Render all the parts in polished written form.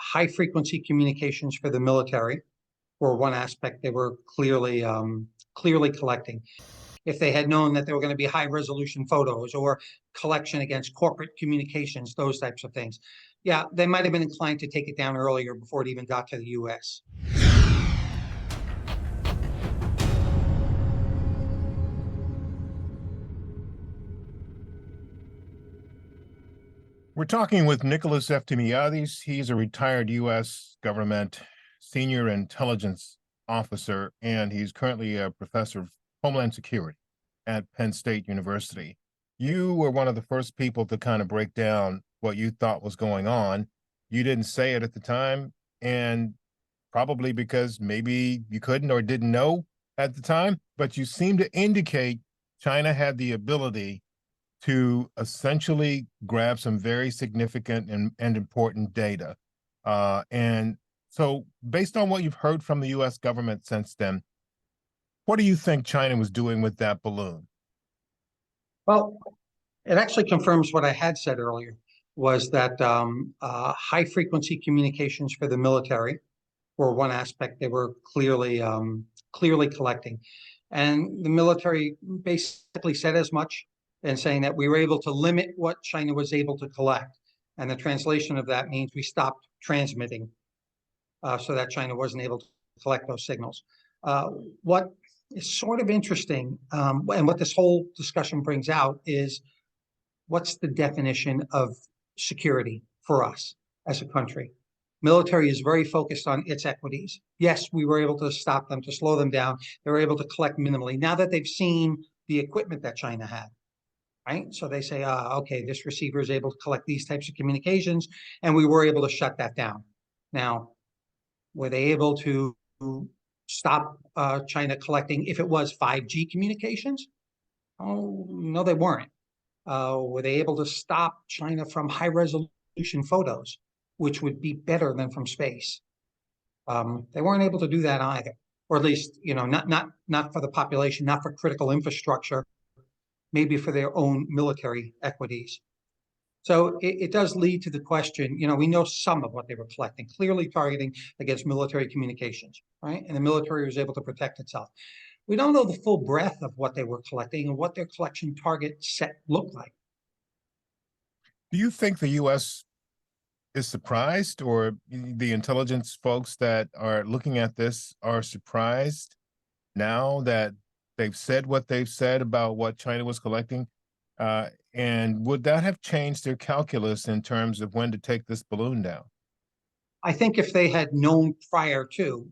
high frequency communications for the military were one aspect they were clearly collecting. If they had known that there were going to be high resolution photos or collection against corporate communications, those types of things, yeah, they might have been inclined to take it down earlier before it even got to the US. We're talking with Nicholas Eftimiades. He's a retired U.S. government senior intelligence officer, and he's currently a professor of Homeland Security at Penn State University. You were one of the first people to kind of break down what you thought was going on. You didn't say it at the time, and probably because maybe you couldn't or didn't know at the time, but you seem to indicate China had the ability to essentially grab some very significant and important data. And so based on what you've heard from the US government since then, what do you think China was doing with that balloon? Well, it actually confirms what I had said earlier, was that high frequency communications for the military were one aspect they were clearly collecting. And the military basically said as much, and saying that we were able to limit what China was able to collect. And the translation of that means we stopped transmitting so that China wasn't able to collect those signals. What is sort of interesting, and what this whole discussion brings out, is what's the definition of security for us as a country? Military is very focused on its equities. Yes, we were able to stop them, to slow them down. They were able to collect minimally. Now that they've seen the equipment that China had, right? So they say, okay, this receiver is able to collect these types of communications, and we were able to shut that down. Now, were they able to stop China collecting if it was 5G communications? Oh, no, they weren't. Were they able to stop China from high resolution photos, which would be better than from space? They weren't able to do that either, or at least, not for the population, not for critical infrastructure, maybe for their own military equities. So it does lead to the question, we know some of what they were collecting, clearly targeting against military communications, right? And the military was able to protect itself. We don't know the full breadth of what they were collecting and what their collection target set looked like. Do you think the U.S. is surprised, or the intelligence folks that are looking at this are surprised now that they've said what they've said about what China was collecting? And would that have changed their calculus in terms of when to take this balloon down? I think if they had known prior to,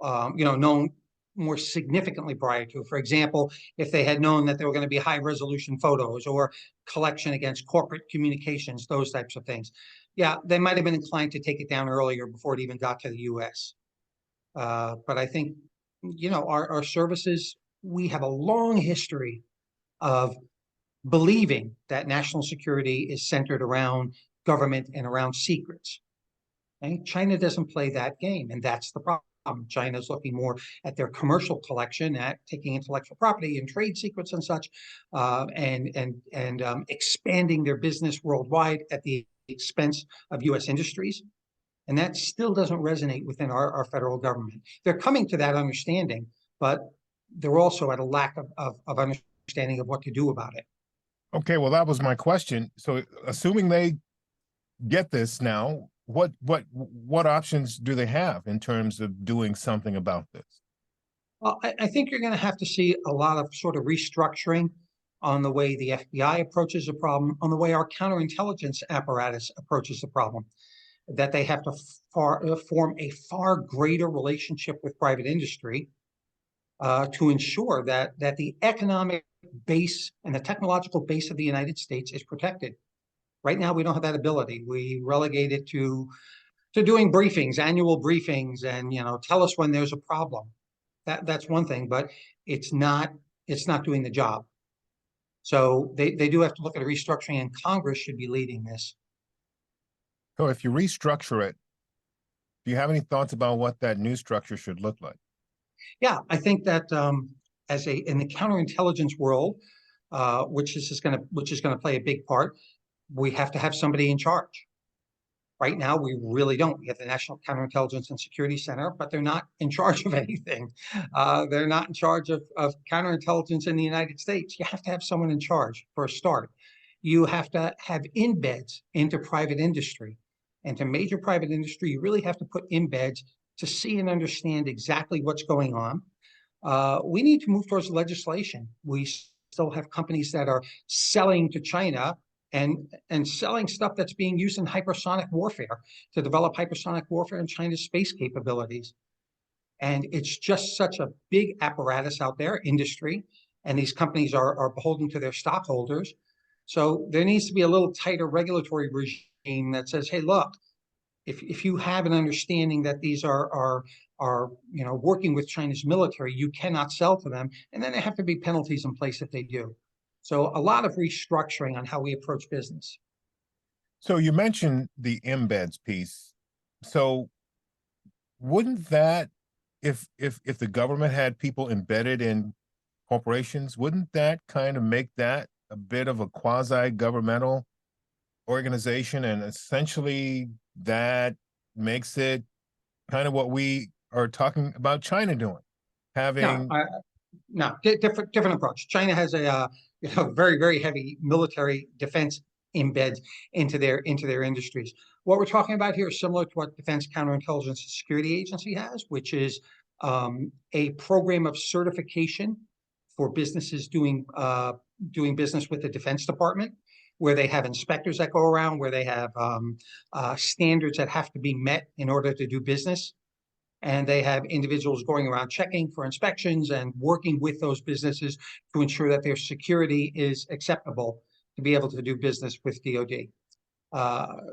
known more significantly prior to, for example, if they had known that there were going to be high resolution photos or collection against corporate communications, those types of things, yeah, they might have been inclined to take it down earlier before it even got to the US. But I think, our services, we have a long history of believing that national security is centered around government and around secrets. And China doesn't play that game, and that's the problem. China's looking more at their commercial collection, at taking intellectual property and trade secrets and such, and expanding their business worldwide at the expense of U.S. industries. And that still doesn't resonate within our federal government. They're coming to that understanding, but they're also at a lack of understanding of what to do about it. Okay, well, that was my question. So assuming they get this now, what options do they have in terms of doing something about this? Well, I think you're going to have to see a lot of sort of restructuring on the way the FBI approaches the problem, on the way our counterintelligence apparatus approaches the problem, that they have to form a far greater relationship with private industry to ensure that the economic base and the technological base of the United States is protected. Right now, we don't have that ability. We relegate it to doing briefings, annual briefings, and tell us when there's a problem. That's one thing, but it's not doing the job. So they do have to look at a restructuring, and Congress should be leading this. So if you restructure it, do you have any thoughts about what that new structure should look like? Yeah, I think that in the counterintelligence world, which is going to play a big part, we have to have somebody in charge. Right now, we really don't. We have the National Counterintelligence and Security Center, but they're not in charge of anything. They're not in charge of counterintelligence in the United States. You have to have someone in charge for a start. You have to have embeds into private industry. And to major private industry, you really have to put embeds to see and understand exactly what's going on. We need to move towards legislation. We still have companies that are selling to China and selling stuff that's being used in hypersonic warfare to develop hypersonic warfare in China's space capabilities. And it's just such a big apparatus out there, industry, and these companies are beholden to their stockholders. So there needs to be a little tighter regulatory regime that says, hey, look, if you have an understanding that these are working with China's military, you cannot sell to them, and then there have to be penalties in place if they do. So a lot of restructuring on how we approach business. So you mentioned the embeds piece. So wouldn't that, if the government had people embedded in corporations, wouldn't that kind of make that a bit of a quasi-governmental organization? And essentially that makes it kind of what we are talking about China doing, having. No, different approach. China has a very heavy military defense embeds into their industries. What we're talking about here is similar to what Defense Counterintelligence and Security Agency has, which is a program of certification for businesses doing business with the Defense Department, where they have inspectors that go around, where they have standards that have to be met in order to do business. And they have individuals going around checking for inspections and working with those businesses to ensure that their security is acceptable to be able to do business with DoD.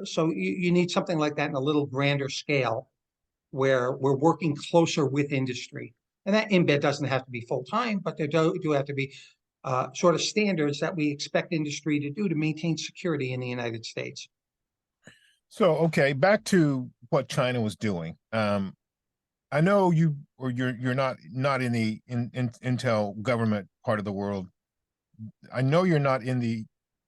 So you need something like that in a little grander scale where we're working closer with industry. And that embed doesn't have to be full-time, but there do have to be sort of standards that we expect industry to do to maintain security in the United States. So, okay, back to what China was doing. I know you're not in the intel government part of the world. I know you're not in the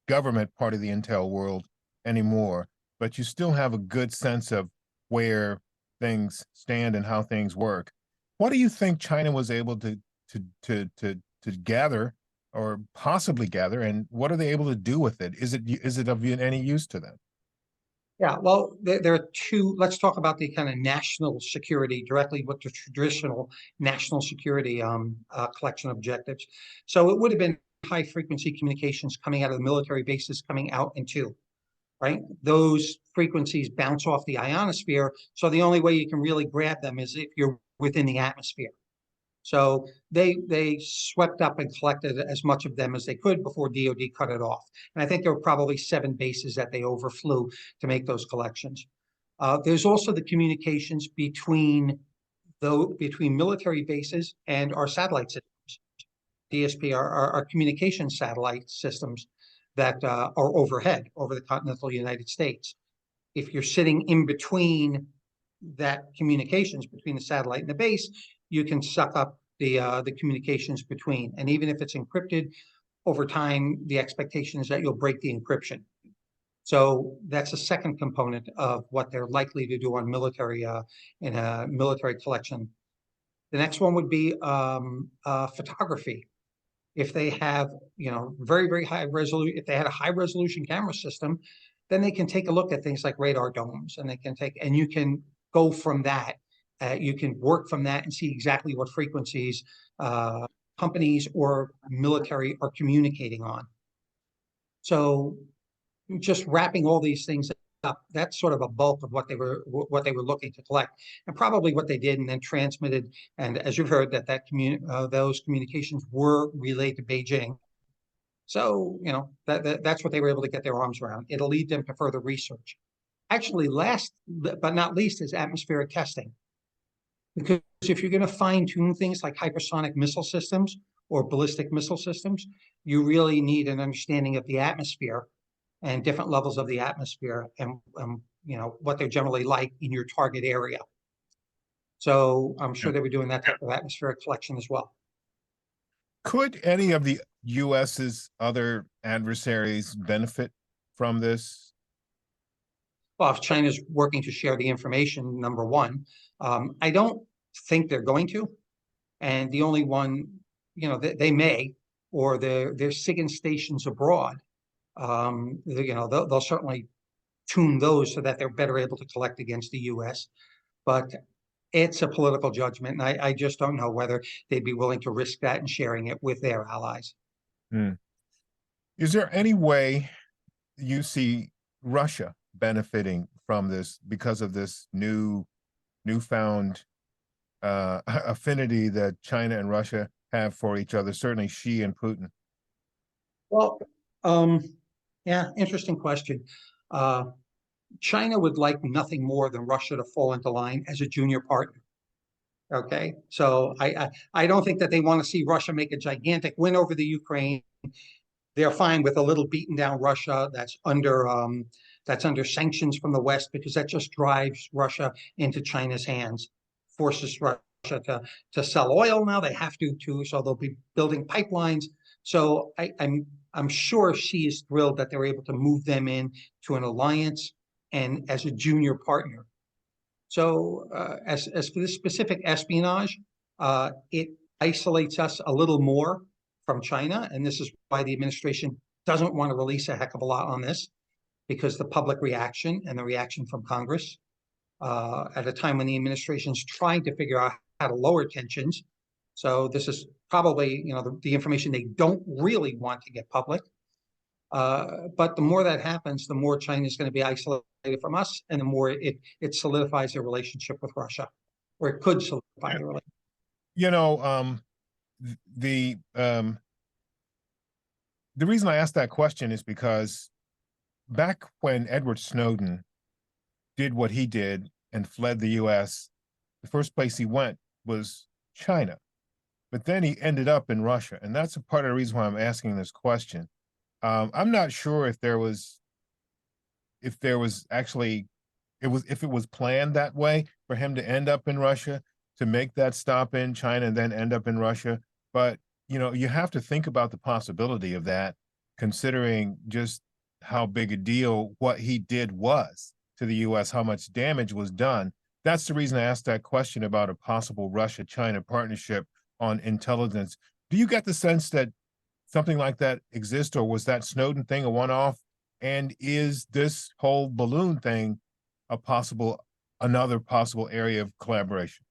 government part of the intel world anymore, but you still have a good sense of where things stand and how things work. What do you think China was able to gather or possibly gather, and what are they able to do with it? Is it of any use to them? Yeah, well, there are two. Let's talk about the kind of national security directly with the traditional national security collection objectives. So it would have been high frequency communications coming out of the military bases coming out into, right? Those frequencies bounce off the ionosphere. So the only way you can really grab them is if you're within the atmosphere. So they swept up and collected as much of them as they could before DoD cut it off. And I think there were probably 7 bases that they overflew to make those collections. There's also the communications between military bases and our satellite systems. DSP are our communication satellite systems that are overhead over the continental United States. If you're sitting in between that communications between the satellite and the base, you can suck up the communications between. And even if it's encrypted, over time, the expectation is that you'll break the encryption. So that's a second component of what they're likely to do on military in a military collection. The next one would be photography. If they have, very high resolution, if they had a high resolution camera system, then they can take a look at things like radar domes, and you can go from that. You can work from that and see exactly what frequencies companies or military are communicating on. So just wrapping all these things up, that's sort of a bulk of what they were looking to collect, and probably what they did and then transmitted. And as you've heard, those communications were relayed to Beijing. So that's what they were able to get their arms around. It'll lead them to further research. Actually, last but not least is atmospheric testing. Because if you're going to fine tune things like hypersonic missile systems or ballistic missile systems, you really need an understanding of the atmosphere and different levels of the atmosphere and what they're generally like in your target area. So I'm sure they were doing that type of atmospheric collection as well. Could any of the US's other adversaries benefit from this? Well, if China's working to share the information, number one, I don't think they're going to. And the only one, they may, or their SIGINT stations abroad, they'll certainly tune those so that they're better able to collect against the U.S. But it's a political judgment, and I just don't know whether they'd be willing to risk that and sharing it with their allies. Hmm. Is there any way you see Russia benefiting from this because of this newfound affinity that China and Russia have for each other? Certainly, Xi and Putin. Well, yeah, interesting question. Uh, China would like nothing more than Russia to fall into line as a junior partner. Okay, so I don't think that they want to see Russia make a gigantic win over the Ukraine. They're fine with a little beaten down Russia that's under sanctions from the West, because that just drives Russia into China's hands, forces Russia to sell oil. Now they have to too, so they'll be building pipelines. So I'm sure she is thrilled that they're able to move them in to an alliance and as a junior partner. So as for this specific espionage, it isolates us a little more from China, and this is why the administration doesn't want to release a heck of a lot on this, because the public reaction and the reaction from Congress at a time when the administration's trying to figure out how to lower tensions. So this is probably the information they don't really want to get public. But the more that happens, the more China is going to be isolated from us, and the more it solidifies their relationship with Russia, or it could solidify their relationship. You know, the um, the reason I asked that question is because back when Edward Snowden did what he did and fled the U.S., the first place he went was China. But then he ended up in Russia. And that's a part of the reason why I'm asking this question. I'm not sure if there was actually, if it was planned that way for him to end up in Russia, to make that stop in China and then end up in Russia. But, you have to think about the possibility of that, considering just how big a deal what he did was to the U.S., how much damage was done. That's the reason I asked that question about a possible Russia-China partnership on intelligence. Do you get the sense that something like that exists, or was that Snowden thing a one-off? And is this whole balloon thing another possible area of collaboration?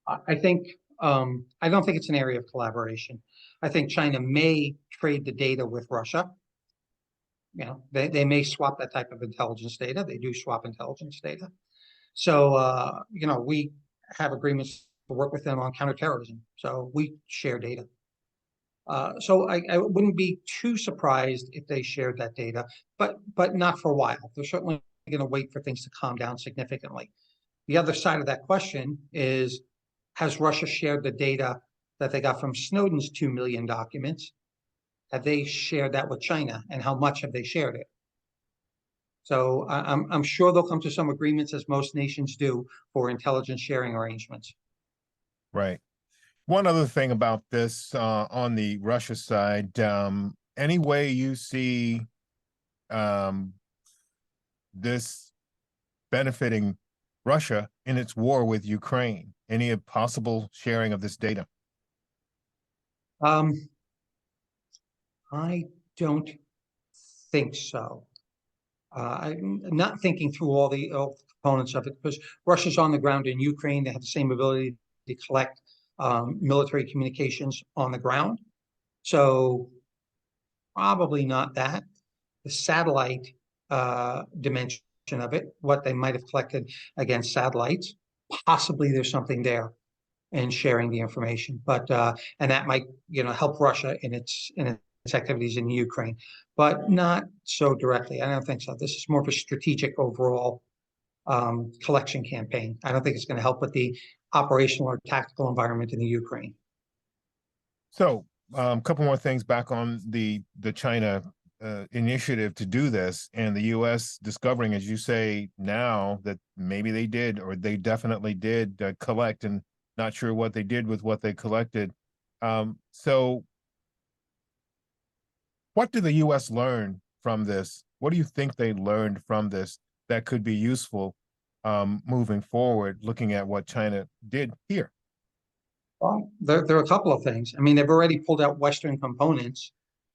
I think I don't think it's an area of collaboration. I think China may trade the data with Russia. They may swap that type of intelligence data. They do swap intelligence data. So we have agreements to work with them on counterterrorism. So we share data. So I wouldn't be too surprised if they shared that data, but not for a while. They're certainly going to wait for things to calm down significantly. The other side of that question is, has Russia shared the data that they got from Snowden's 2 million documents? Have they shared that with China, and how much have they shared it? So I'm sure they'll come to some agreements, as most nations do, for intelligence sharing arrangements. Right. One other thing about this on the Russia side, any way you see this benefiting Russia in its war with Ukraine? Any possible sharing of this data? I don't think so. I'm not thinking through all the components of it, because Russia's on the ground in Ukraine. They have the same ability to collect military communications on the ground. So probably not that. The satellite dimension of it, what they might have collected against satellites, possibly there's something there in sharing the information. But and that might help Russia in its activities in Ukraine, but not so directly. I don't think so. This is more of a strategic overall collection campaign. I don't think it's going to help with the operational or tactical environment in the Ukraine. So a couple more things back on the China initiative to do this, and the U.S. discovering, as you say now, that maybe they did, or they definitely did collect, and not sure what they did with what they collected. So what did the U.S. learn from this? What do you think they learned from this that could be useful moving forward, looking at what China did here? Well, there are a couple of things. I mean, they've already pulled out Western components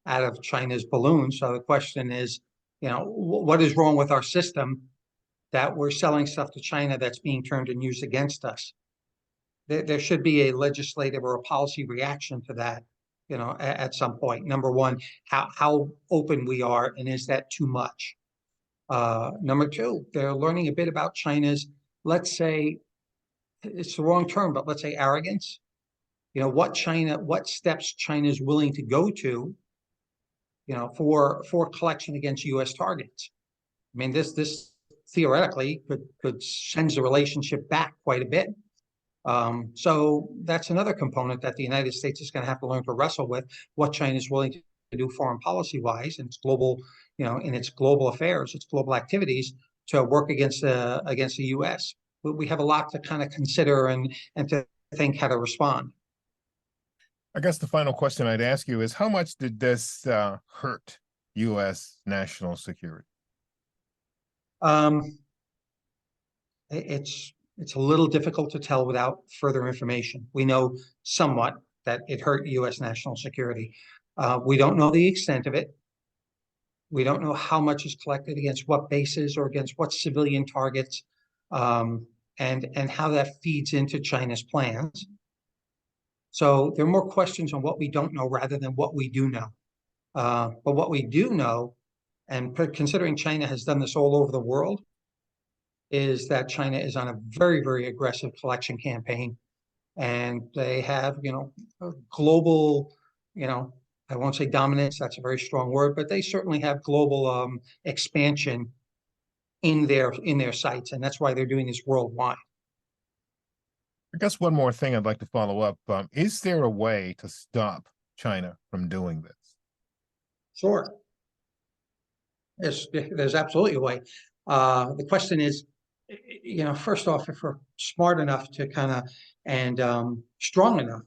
out of China's balloons. So the question is, what is wrong with our system that we're selling stuff to China that's being turned and used against us? There should be a legislative or a policy reaction to that, at some point. Number one, how open we are, and is that too much? Number two, they're learning a bit about China's, let's say, it's the wrong term, but let's say arrogance. What steps China is willing to go to, for collection against U.S. targets. I mean, this theoretically could send the relationship back quite a bit. So that's another component that the United States is going to have to learn to wrestle with, what China is willing to do foreign policy wise and its global, in its global affairs, its global activities to work against the U.S. We have a lot to kind of consider and to think how to respond. I guess the final question I'd ask you is, how much did this hurt U.S. national security? It's a little difficult to tell without further information. We know somewhat that it hurt U.S. national security. We don't know the extent of it. We don't know how much is collected against what bases or against what civilian targets, and how that feeds into China's plans. So there are more questions on what we don't know rather than what we do know. But what we do know, and considering China has done this all over the world, is that China is on a very, very aggressive collection campaign. And they have, a global, I won't say dominance, that's a very strong word, but they certainly have global expansion in their sights. And that's why they're doing this worldwide. I guess one more thing I'd like to follow up. Is there a way to stop China from doing this? Sure. There's absolutely a way. The question is, first off, if we're smart enough to kind of and strong enough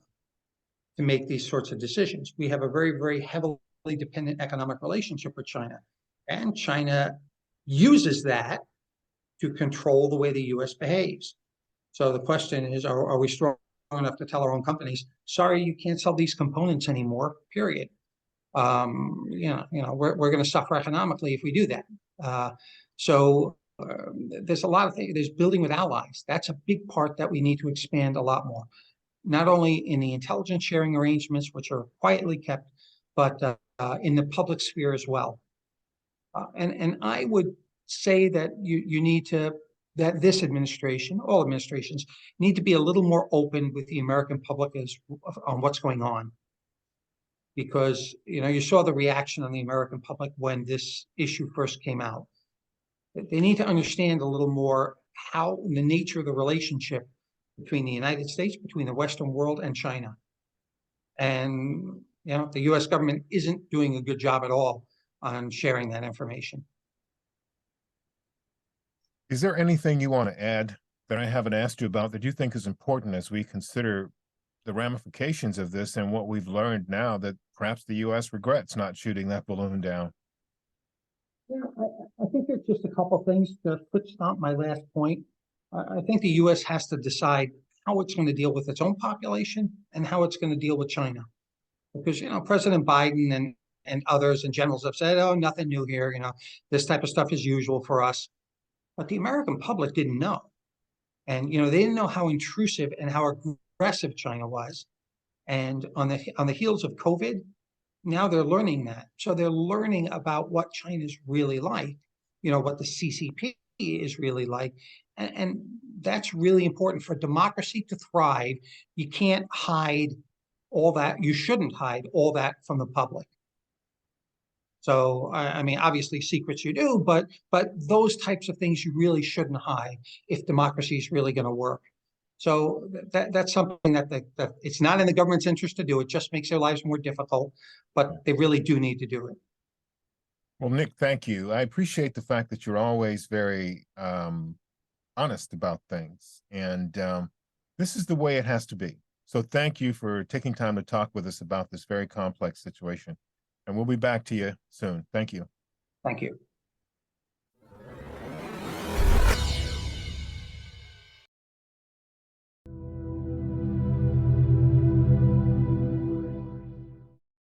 to make these sorts of decisions. We have a very, very heavily dependent economic relationship with China, and China uses that to control the way the U.S. behaves. So the question is, are we strong enough to tell our own companies, sorry, you can't sell these components anymore, period. We're going to suffer economically if we do that. There's a lot of things. There's building with allies. That's a big part that we need to expand a lot more, not only in the intelligence sharing arrangements, which are quietly kept, but in the public sphere as well. And I would say that you need to, that this administration, all administrations, need to be a little more open with the American public on what's going on. Because, you saw the reaction on the American public when this issue first came out. They need to understand a little more how the nature of the relationship between the United States, between the Western world and China. And, the U.S. government isn't doing a good job at all on sharing that information. Is there anything you want to add that I haven't asked you about that you think is important as we consider the ramifications of this and what we've learned now that perhaps the U.S. regrets not shooting that balloon down? Yeah, I think there's just a couple of things to foot stomp my last point. I think the U.S. has to decide how it's going to deal with its own population and how it's going to deal with China. Because, President Biden and others and generals have said, oh, nothing new here. This type of stuff is usual for us. But the American public didn't know. And, they didn't know how intrusive and how aggressive China was. And on the heels of COVID, now they're learning that. So they're learning about what China's really like, what the CCP is really like. And that's really important for democracy to thrive. You can't hide all that. You shouldn't hide all that from the public. So, I mean, obviously secrets you do, but those types of things you really shouldn't hide if democracy is really going to work. So that's something that it's not in the government's interest to do. It just makes their lives more difficult, but they really do need to do it. Well, Nick, thank you. I appreciate the fact that you're always very honest about things. And this is the way it has to be. So thank you for taking time to talk with us about this very complex situation. And we'll be back to you soon. Thank you. Thank you.